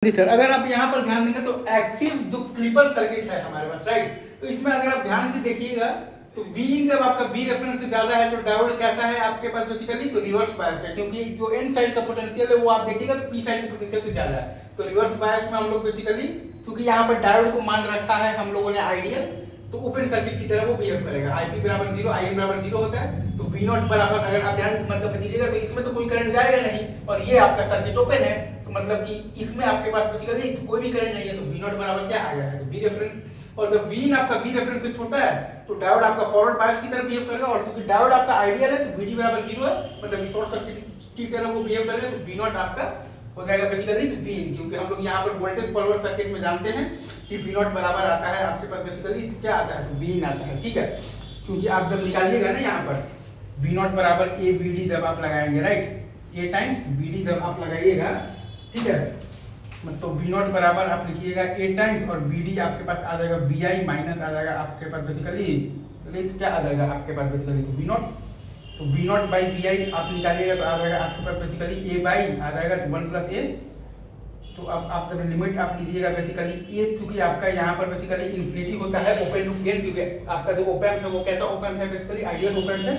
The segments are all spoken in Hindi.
जी सर, अगर आप यहाँ पर ध्यान देंगे तो एक्टिव जो क्लिपर सर्किट है हमारे पास, राइट, तो इसमें अगर आप ध्यान से देखिएगा तो V जब आपका V रेफरेंस से ज्यादा है तो डायोड कैसा है आपके पास बेसिकली, तो रिवर्स बायस्ड है, क्योंकि जो एन साइड का पोटेंशियल है वो आप देखिएगा तो पी साइड के पोटेंशियल से ज्यादा है। तो रिवर्स बायस में हम लोग बेसिकली, क्योंकि यहाँ पर डायोड को मान रखा है हम लोगों ने आइडियल, तो ओपन सर्किट की तरह वो बिहेव करेगा। IP बराबर 0, IM बराबर 0 होता है, तो V0 बराबर, अगर आप ध्यान मतलब दीजिएगा तो इसमें तो कोई करंट जाएगा नहीं, और ये आपका सर्किट ओपन है, तो मतलब कि इसमें आपके पास बेसिकली कोई भी करंट नहीं है, तो V0 बराबर क्या आ जाएगा, तो V रेफरेंस। और जब V आपका V रेफरेंस से छोटा है तो डायोड आपका फॉरवर्ड बायस की तरह बिहेव करेगा, और चूंकि डायोड आपका आइडियल है तो VD बराबर 0 है, मतलब शॉर्ट सर्किट की तरह वो बिहेव करेगा, तो V0 आपका हो जाएगा बेसिकली तो Vin, क्योंकि हम लोग यहाँ पर वोल्टेज फॉलोअर सर्किट में जानते हैं कि V0 बराबर आता है आपके पास बेसिकली क्या आता है, तो Vin आता है, ठीक है। क्योंकि आप जब निकालिएगा ना यहाँ पर V0 बराबर AVD जब आप लगाएंगे, राइट, A टाइम्स VD जब आप लगाइएगा, ठीक है, मतलब V0 बराबर आप लिखिएगा A टाइम्स और VD आपके पास आ जाएगा VI माइनस आ जाएगा आपके पास बेसिकली, तो क्या आ जाएगा आपके पास बेसिकली, तो V0, तो V0 बाई VI आप निकालिएगा तो आ जाएगा आपके पास बेसिकली A बाई आ जाएगा तो 1 प्लस A। तो अब आप जब लिमिट आप लीजिएगा बेसिकली A, चूंकि आपका यहाँ पर बेसिकली इन्फिनिटी होता है ओपन लूप गेन, क्योंकि आपका जो ओप एम्प है वो कैसा ओप एम्प है बेसिकली, आइडियल ओप एम्प है,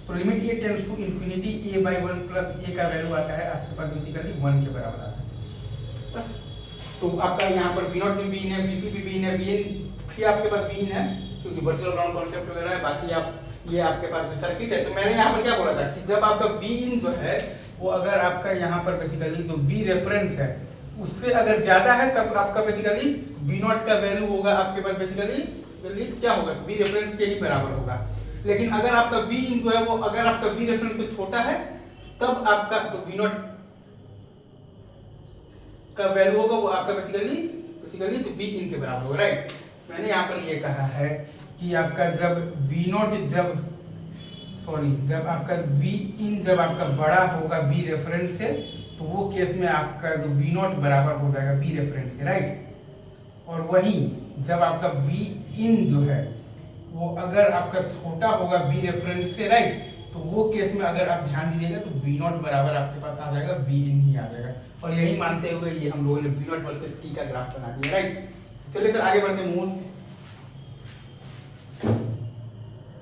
तो limit A tends to infinity A by 1 plus A का वैल्यू आता है आपके पास बेसिकली 1 के बराबर आता है बस। तो आपका यहाँ पर V0 भी Vin है, VP भी Vin है, Vin भी आपके पास Vin है, क्योंकि वर्चुअल ग्राउंड कॉन्सेप्ट वगैरह है। बाकी आप ये आपके पास जो सर्किट है, तो मैंने यहाँ पर क्या बोला था कि जब आपका Vin जो है वो अगर आपका यहाँ पर बेसिकली जो V रेफरेंस है उससे अगर ज्यादा है तब आपका बेसिकली V0 का वैल्यू होगा आपके पास बेसिकली क्या होगा, V रेफरेंस के ही बराबर होगा। लेकिन अगर आपका Vin जो है वो अगर आपका V रेफरेंस से छोटा है तब आपका जो V0 का वैल्यू होगा वो आपका बेसिकली तो Vin के बराबर होगा, राइट। मैंने यहाँ पर ये कहा है कि आपका जब V0 जब आपका Vin जब आपका बड़ा होगा V रेफरेंस से, तो वो केस में आपका जो V0 बराबर हो जाएगा V रेफरेंस के, राइट। और वहीं जब आपका Vin जो है वो अगर आपका छोटा होगा V रेफरेंस से, राइट, तो वो केस में अगर आप ध्यान दीजिएगा तो V0 बराबर आपके पास आ जाएगा Vin ही आ जाएगा। और यही मानते हुए ये हम लोगों ने V0 वर्सेस T का ग्राफ बना दिया, राइट। चलिए सर आगे बढ़ते हैं।